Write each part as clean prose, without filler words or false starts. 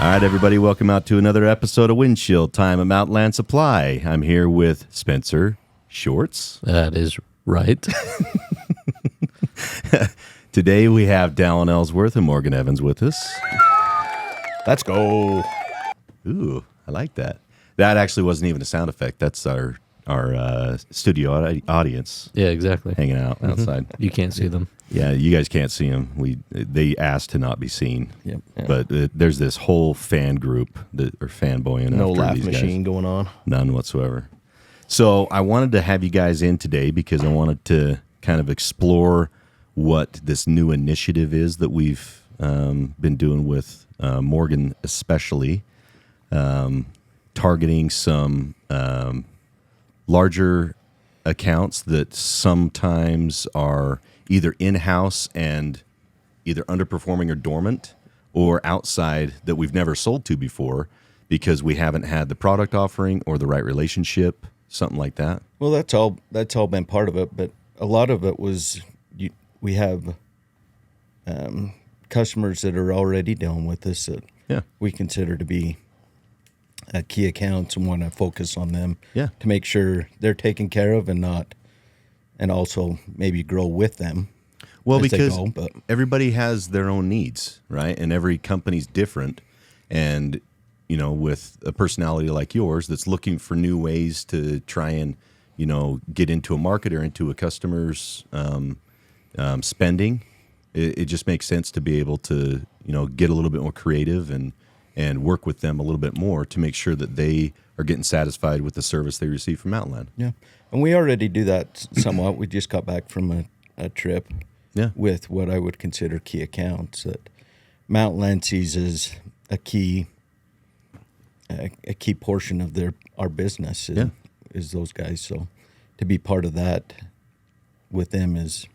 All right, everybody, welcome out to another episode of Windshield Time at Mountainland Supply. I'm here with Spencer Shorts. That is right. Today we have Dallin Ellsworth and Morgan Evans with us. Let's go. Ooh, I like that. That actually wasn't even a sound effect. That's our studio audience Yeah, exactly. hanging out outside. You can't see them. Yeah, you guys can't see them. They asked to not be seen. Yep. But there's this whole fan group that are fanboying No after laugh these machine guys. going on. None whatsoever. So I wanted to have you guys in today because I wanted to kind of explore what this new initiative is that we've been doing with Morgan, especially targeting some larger accounts that sometimes are either in-house and either underperforming or dormant, or outside that we've never sold to before because we haven't had the product offering or the right relationship, something like that. Well, that's all been part of it, but a lot of it was we have customers that are already dealing with us that we consider to be key accounts and want to focus on them to make sure they're taken care of and also maybe grow with them. Well, because everybody has their own needs, right? And every company's different. And, you know, with a personality like yours that's looking for new ways to try and, you know, get into a market or into a customer's spending, it just makes sense to be able to, you know, get a little bit more creative and work with them a little bit more to make sure that they are getting satisfied with the service they receive from Mountainland. Yeah. And we already do that somewhat. We just got back from a trip with what I would consider key accounts that Mountainland sees as a key portion of our business is those guys. So to be part of that with them is,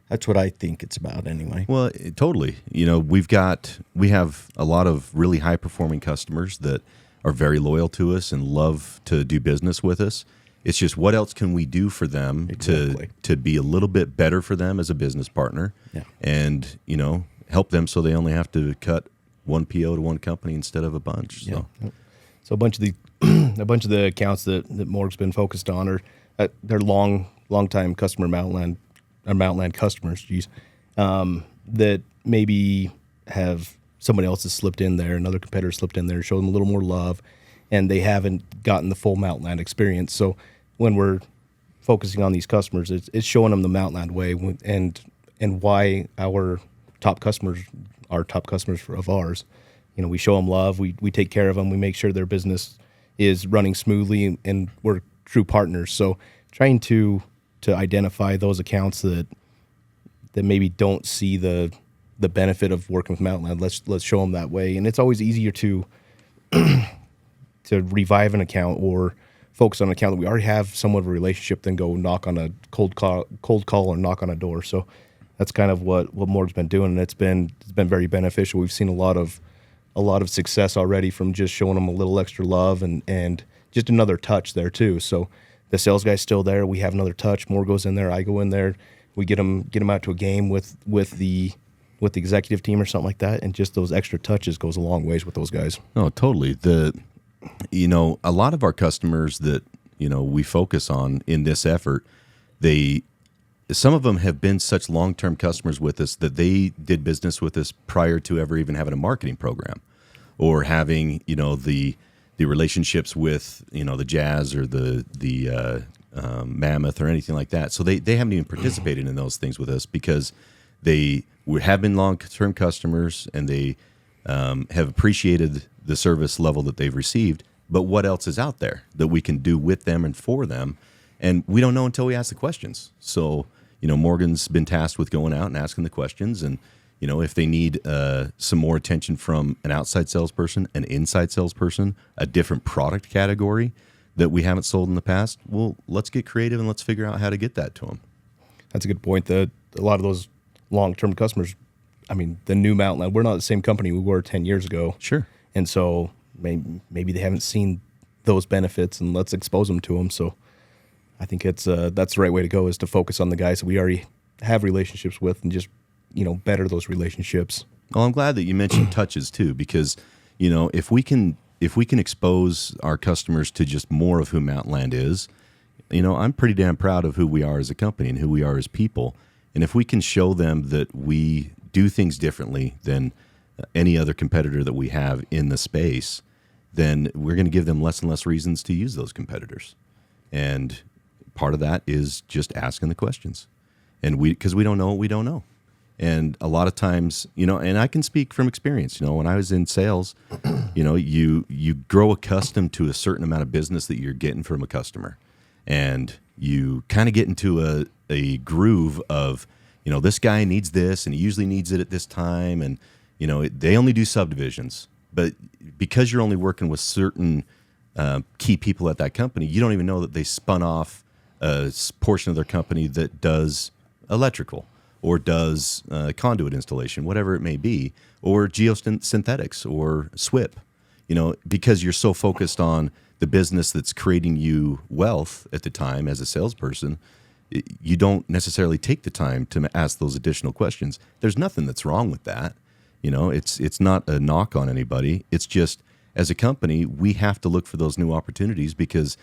that's what I think it's about anyway. Well, totally. You know, we have a lot of really high performing customers that are very loyal to us and love to do business with us. It's just what else can we do for them to be a little bit better for them as a business partner and, you know, help them so they only have to cut one PO to one company instead of a bunch. So, So a bunch of the accounts that Morg's been focused on are they're long time customer Mountainland customers, that maybe have somebody else has slipped in there, another competitor slipped in there, show them a little more love, and they haven't gotten the full Mountainland experience. So when we're focusing on these customers, it's showing them the Mountainland way and why our top customers are top customers of ours. You know, we show them love, we take care of them, we make sure their business is running smoothly, and we're true partners. So trying to identify those accounts that maybe don't see the benefit of working with Mountainland, let's show them that way. And it's always easier to revive an account or focus on an account that we already have somewhat of a relationship than go knock on a cold call or knock on a door. So that's kind of what Morg's been doing, and it's been very beneficial. We've seen a lot of success already from just showing them a little extra love and just another touch there too. So the sales guy's still there. We have another touch. More goes in there. I go in there. We get them out to a game with the executive team or something like that, and just those extra touches goes a long ways with those guys. Oh, totally. A lot of our customers that, you know, we focus on in this effort, some of them have been such long-term customers with us that they did business with us prior to ever even having a marketing program or having, you know, the relationships with, you know, the Jazz or the Mammoth or anything like that. So they haven't even participated in those things with us because they have been long-term customers and they have appreciated the service level that they've received. But what else is out there that we can do with them and for them? And we don't know until we ask the questions. So, you know, Morgan's been tasked with going out and asking the questions. And, you know, if they need some more attention from an outside salesperson, an inside salesperson, a different product category that we haven't sold in the past, well, let's get creative and let's figure out how to get that to them. That's a good point. A lot of those long-term customers, I mean, the new Mountainland, we're not the same company we were 10 years ago. Sure. And so maybe they haven't seen those benefits, and let's expose them to them. So I think that's the right way to go, is to focus on the guys that we already have relationships with and just, you know, better those relationships. Well, I'm glad that you mentioned touches too, because, if we can expose our customers to just more of who Mountainland is, I'm pretty damn proud of who we are as a company and who we are as people. And if we can show them that we do things differently than any other competitor that we have in the space, then we're going to give them less and less reasons to use those competitors. And part of that is just asking the questions. And because we don't know what we don't know. And a lot of times, and I can speak from experience, when I was in sales, you grow accustomed to a certain amount of business that you're getting from a customer. And you kind of get into a groove of, this guy needs this and he usually needs it at this time. And, they only do subdivisions. But because you're only working with certain key people at that company, you don't even know that they spun off a portion of their company that does electrical or does conduit installation, whatever it may be, or geosynthetics or SWIP, because you're so focused on the business that's creating you wealth at the time as a salesperson, you don't necessarily take the time to ask those additional questions. There's nothing that's wrong with that. It's not a knock on anybody. It's just, as a company, we have to look for those new opportunities, because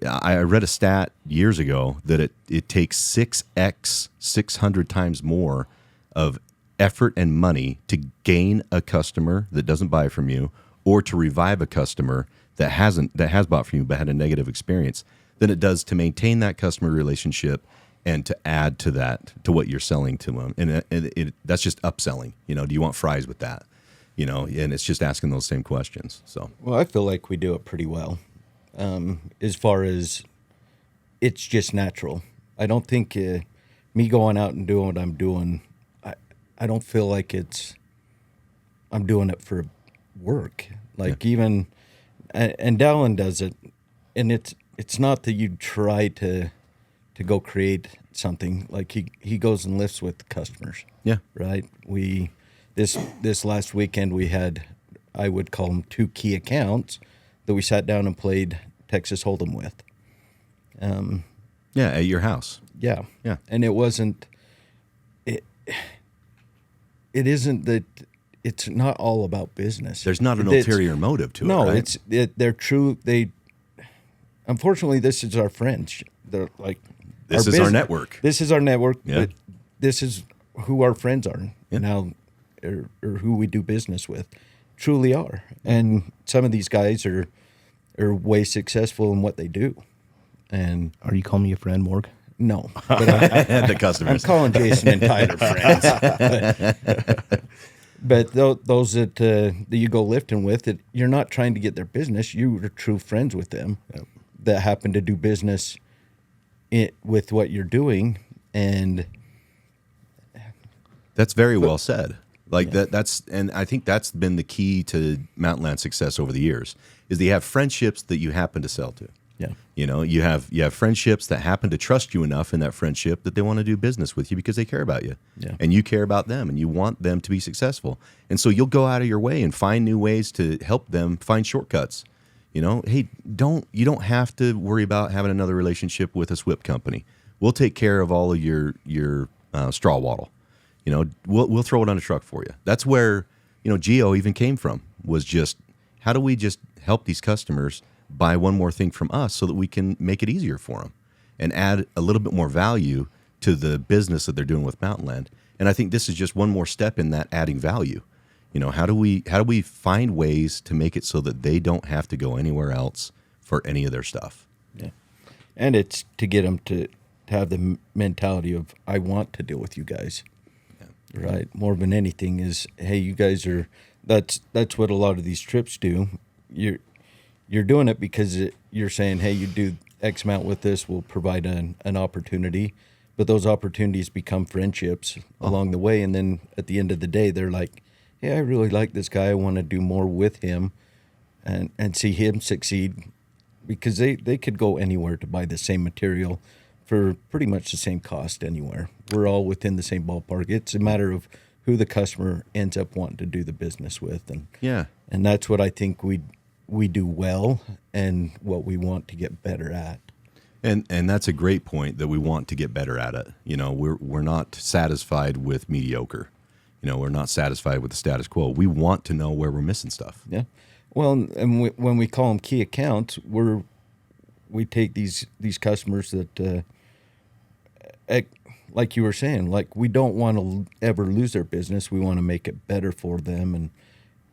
I read a stat years ago that it takes 600 times more of effort and money to gain a customer that doesn't buy from you, or to revive a customer that has bought from you but had a negative experience, than it does to maintain that customer relationship and to add to that, to what you're selling to them. And that's just upselling. Do you want fries with that? And it's just asking those same questions. So, well, I feel like we do it pretty well. As far as it's just natural. I don't think me going out and doing what I'm doing, I don't feel like I'm doing it for work. Like, even, and Dallin does it, and it's not that you try to go create something. Like, he goes and lifts with customers. Yeah. Right? This last weekend we had, I would call them 2 key accounts that we sat down and played Texas Hold'em with. At your house. Yeah. Yeah. And it wasn't, it isn't that, it's not all about business. There's not an ulterior motive to it, right? No, they're true. Unfortunately, this is our friends. They're like, this is our network. This is our network. Yeah. But this is who our friends are now, or who we do business with, truly are. And some of these guys are way successful in what they do. And are you calling me a friend, Morg? No, but the customers. I'm calling Jason and Tyler friends. But those that you go lifting with, you're not trying to get their business. You are true friends with them that happen to do business with what you're doing, and that's very well said. Like that's, and I think that's been the key to Mountainland success over the years, is that you have friendships that you happen to sell to. Yeah. You have friendships that happen to trust you enough in that friendship that they want to do business with you because they care about you. Yeah. And you care about them and you want them to be successful. And so you'll go out of your way and find new ways to help them find shortcuts. Hey, you don't have to worry about having another relationship with a SWIP company. We'll take care of all of your straw wattle. We'll throw it on a truck for you. That's where, Geo even came from, was just, how do we just help these customers buy one more thing from us so that we can make it easier for them and add a little bit more value to the business that they're doing with Mountainland. And I think this is just one more step in that adding value. How do we find ways to make it so that they don't have to go anywhere else for any of their stuff? Yeah. And it's to get them to have the mentality of, I want to deal with you guys. Yeah. Right? More than anything is, hey, you guys are, that's what a lot of these trips do. You're doing it because you're saying, hey, you do X amount with this, we'll provide an opportunity. But those opportunities become friendships along the way. And then at the end of the day, they're like, yeah, I really like this guy. I want to do more with him and see him succeed. Because they could go anywhere to buy the same material for pretty much the same cost anywhere. We're all within the same ballpark. It's a matter of who the customer ends up wanting to do the business with. And that's what I think we do well and what we want to get better at. And that's a great point, that we want to get better at it. We're not satisfied with mediocre. we're not satisfied with the status quo. We want to know where we're missing stuff. Yeah. Well, and when we call them key accounts, we take these customers that, like you were saying, like we don't want to ever lose their business. We want to make it better for them,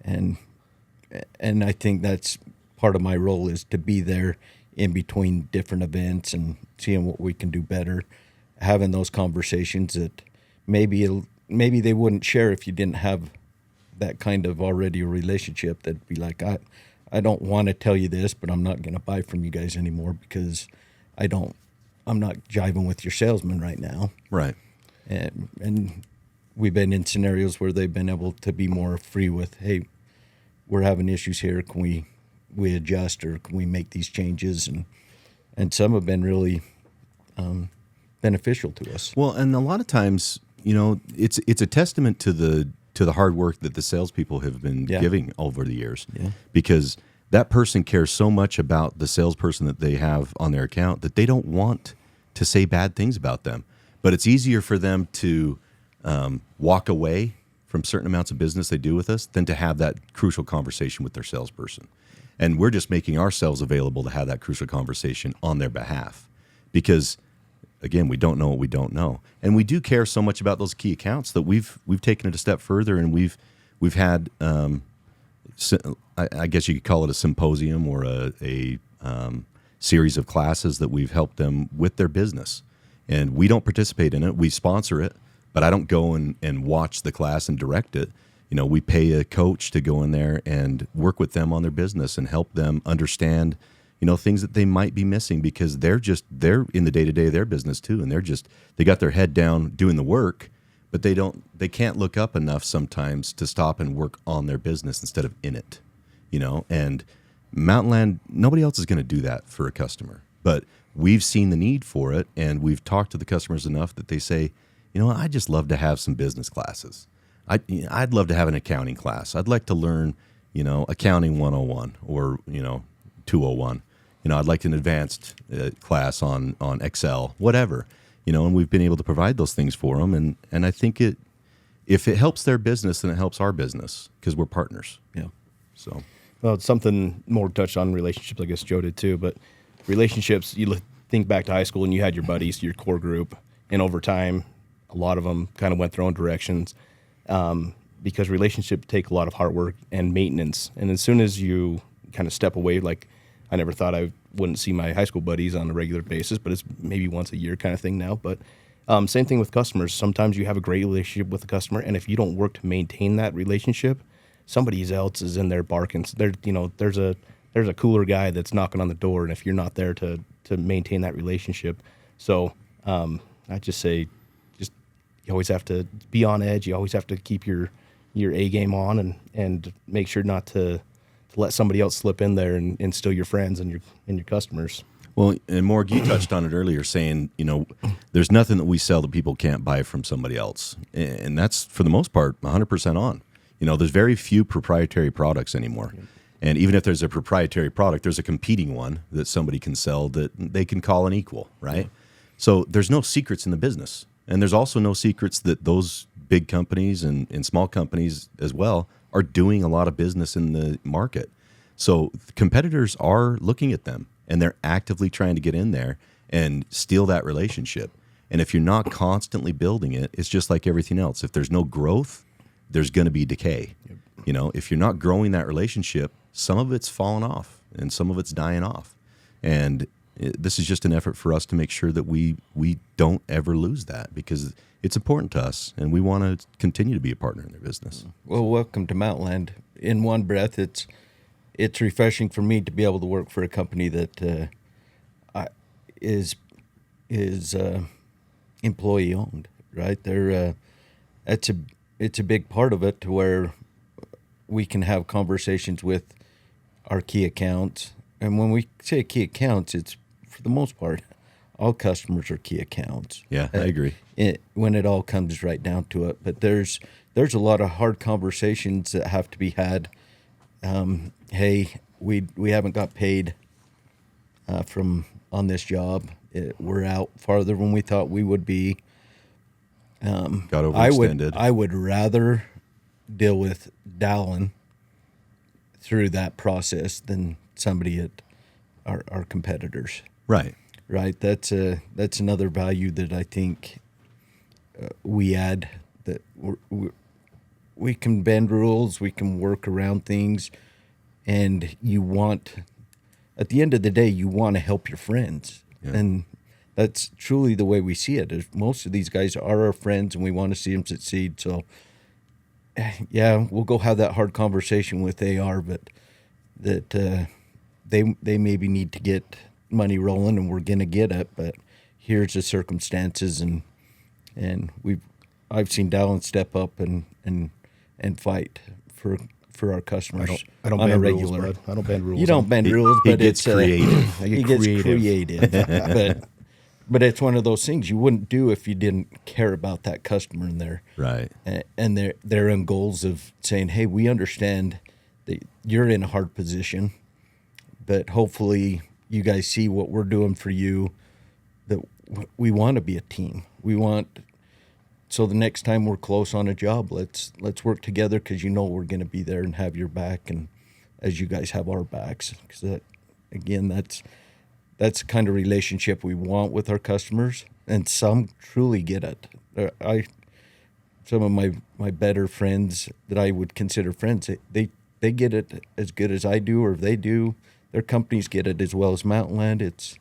and I think that's part of my role is to be there in between different events and seeing what we can do better, having those conversations that maybe they wouldn't share if you didn't have that kind of already a relationship. That'd be like, I don't want to tell you this, but I'm not going to buy from you guys anymore because I'm not jiving with your salesman right now. Right. And we've been in scenarios where they've been able to be more free with, hey, we're having issues here. Can we adjust, or can we make these changes? And some have been really beneficial to us. Well, and a lot of times, it's a testament to the hard work that the salespeople have been giving over the years, because that person cares so much about the salesperson that they have on their account that they don't want to say bad things about them. But it's easier for them to walk away from certain amounts of business they do with us than to have that crucial conversation with their salesperson. And we're just making ourselves available to have that crucial conversation on their behalf, because again, we don't know what we don't know, and we do care so much about those key accounts that we've taken it a step further, and we've had I guess you could call it a symposium or a series of classes that we've helped them with their business, and we don't participate in it. We sponsor it, but I don't go and watch the class and direct it. We pay a coach to go in there and work with them on their business and help them understand, things that they might be missing, because they're in the day-to-day of their business too. And they got their head down doing the work, but they can't look up enough sometimes to stop and work on their business instead of in it, and Mountainland, nobody else is going to do that for a customer, but we've seen the need for it. And we've talked to the customers enough that they say, I'd just love to have some business classes. I'd love to have an accounting class. I'd like to learn, accounting 101 or, 201. I'd like an advanced class on Excel, whatever, and we've been able to provide those things for them. And I think if it helps their business, then it helps our business because we're partners. Yeah. So, well, it's something more touched on relationships. I guess Joe did too, but relationships, you think back to high school and you had your buddies, your core group, and over time, a lot of them kind of went their own directions. Because relationships take a lot of hard work and maintenance. And as soon as you kind of step away, like I never thought I wouldn't see my high school buddies on a regular basis, but it's maybe once a year kind of thing now. But same thing with customers. Sometimes you have a great relationship with a customer, and if you don't work to maintain that relationship, somebody else is in there barking. There's a cooler guy that's knocking on the door, and if you're not there to maintain that relationship. So I just say, you always have to be on edge. You always have to keep your A game on and make sure not to let somebody else slip in there and steal your friends and your customers. Well, and Morg, you touched on it earlier, saying, there's nothing that we sell that people can't buy from somebody else. And that's, for the most part, 100% on. There's very few proprietary products anymore. And even if there's a proprietary product, there's a competing one that somebody can sell that they can call an equal, right? So there's no secrets in the business. And there's also no secrets that those big companies and small companies as well are doing a lot of business in the market. So competitors are looking at them, and they're actively trying to get in there and steal that relationship. And if you're not constantly building it, it's just like everything else. If there's no growth, there's going to be decay. Yep. If you're not growing that relationship, some of it's falling off and some of it's dying off. And this is just an effort for us to make sure that we don't ever lose that, because it's important to us and we want to continue to be a partner in their business. Well, welcome to Mountainland. In one breath, it's refreshing for me to be able to work for a company that is employee owned, right? It's a big part of it, to where we can have conversations with our key accounts. And when we say key accounts, it's, for the most part, all customers are key accounts. Yeah, I agree. When it all comes right down to it. But there's a lot of hard conversations that have to be had. Hey, we haven't got paid from on this job. We're out farther than we thought we would be. got overextended. I would rather deal with Dallin through that process than somebody at our competitors. Right. Right. That's another value that I think we add, that we can bend rules, we can work around things, and at the end of the day, you want to help your friends. Yeah. And that's truly the way we see it. Is most of these guys are our friends, and we want to see them succeed. So, yeah, we'll go have that hard conversation with AR, but that they maybe need to get money rolling, and we're gonna get it. But here's the circumstances, and I've seen Dallin step up and fight for our customers. I don't on bend a regular. rules, bud. I don't bend rules. You don't bend rules, he but gets creative. He gets creative. But it's one of those things you wouldn't do if you didn't care about that customer and their own goals of saying, hey, we understand that you're in a hard position, but hopefully you guys see what we're doing for you, that we want to be a team. So the next time we're close on a job, let's work together, because we're going to be there and have your back, and as you guys have our backs. Because that's the kind of relationship we want with our customers, and some truly get it. Some of my better friends that I would consider friends, they get it as good as I do, or if they do, their companies get it as well as Mountainland.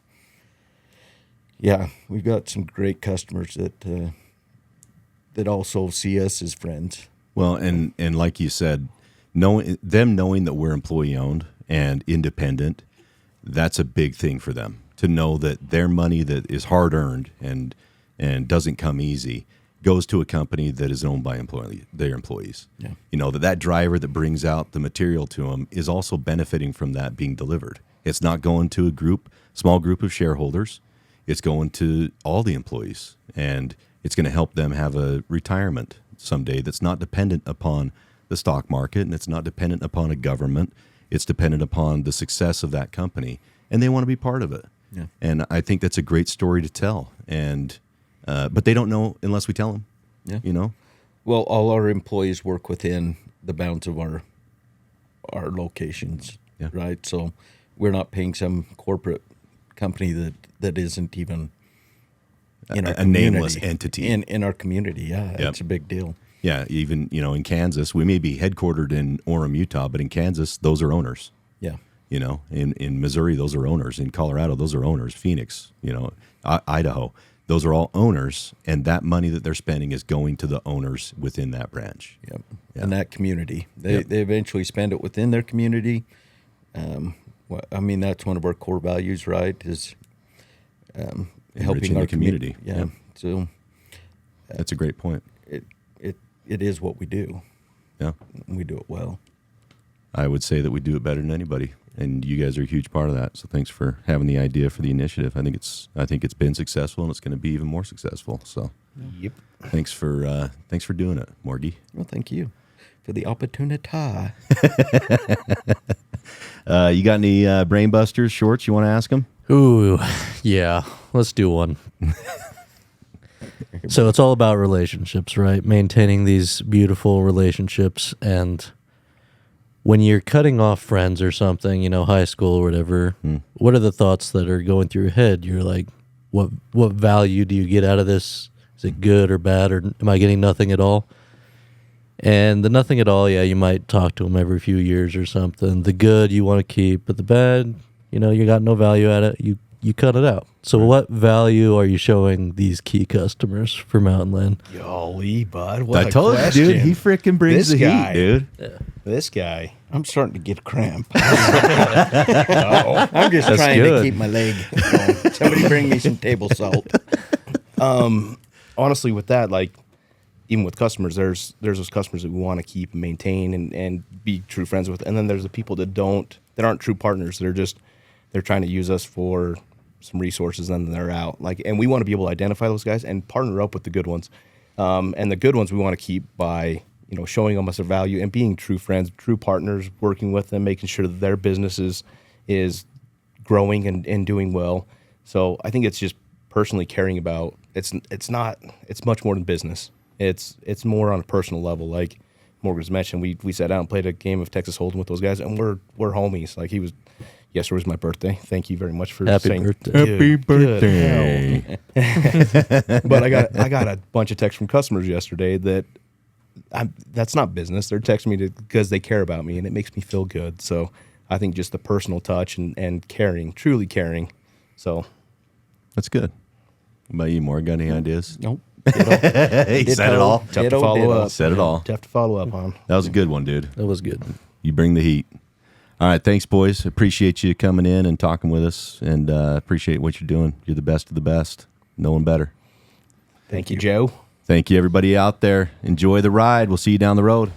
We've got some great customers that also see us as friends. Well, and like you said, knowing that we're employee owned and independent, that's a big thing for them, to know that their money that is hard earned and doesn't come easy goes to a company that is owned by their employees. Yeah. That driver that brings out the material to them is also benefiting from that being delivered. It's not going to a small group of shareholders. It's going to all the employees, and it's going to help them have a retirement someday that's not dependent upon the stock market, and it's not dependent upon a government. It's dependent upon the success of that company, and they want to be part of it. Yeah. And I think that's a great story to tell. And but they don't know unless we tell them. Yeah. Well, all our employees work within the bounds of our locations, right? So we're not paying some corporate company that isn't even in our community, nameless entity in our community. Yeah, it's a big deal. Yeah, even in Kansas, we may be headquartered in Orem, Utah, but in Kansas, those are owners. Yeah. In Missouri, those are owners. In Colorado, those are owners. Phoenix, Idaho, those are all owners, and that money that they're spending is going to the owners within that branch. Yep. Yeah. And that community, they eventually spend it within their community. That's one of our core values, right? Is helping our community. Yeah. So that's a great point. It is what we do. Yeah. We do it well. I would say that we do it better than anybody, and you guys are a huge part of that. So thanks for having the idea for the initiative. I think it's been successful, and it's going to be even more successul. So, yep. Thanks for doing it, Morgie. Well, thank you for the opportunity. You got any Brainbusters shorts you want to ask them? Ooh, yeah. Let's do one. So it's all about relationships, right? Maintaining these beautiful relationships. And when you're cutting off friends or something, high school or whatever, what are the thoughts that are going through your head? You're like, what value do you get out of this? Is it good or bad, or am I getting nothing at all? And the nothing at all, you might talk to them every few years or something. The good you want to keep, but the bad, you got no value at it. You cut it out. So what value are you showing these key customers for Mountainland? Golly, bud. What I told you, dude. He freaking brings the heat, dude. Yeah. This guy. I'm starting to get a cramp. I'm just trying to keep my leg going. Somebody bring me some table salt. Honestly, with that, even with customers, there's those customers that we want to keep and maintain and be true friends with. And then there's the people that aren't true partners. They're trying to use us for some resources, and then they're out. And we want to be able to identify those guys and partner up with the good ones. And the good ones we want to keep by, showing them us their value and being true friends, true partners, working with them, making sure that their business is growing and doing well. So I think it's just personally caring about. It's much more than business. It's more on a personal level. Like Morgan was mentioned, we sat down and played a game of Texas Hold'em with those guys, and we're homies. Like yesterday was my birthday. Thank you very much for saying birthday. Happy birthday. But I got a bunch of texts from customers yesterday that's not business. They're texting me because they care about me, and it makes me feel good. So I think just the personal touch and caring, truly caring. So that's good. What about you, Morgan? Got any ideas? Nope. He said it all. Tough to follow up. Said it all. Tough to follow up on. That was a good one, dude. That was good. You bring the heat. All right, thanks, boys. Appreciate you coming in and talking with us, and appreciate what you're doing. You're the best of the best. No one better. Thank you, Joe. Thank you, everybody out there. Enjoy the ride. We'll see you down the road.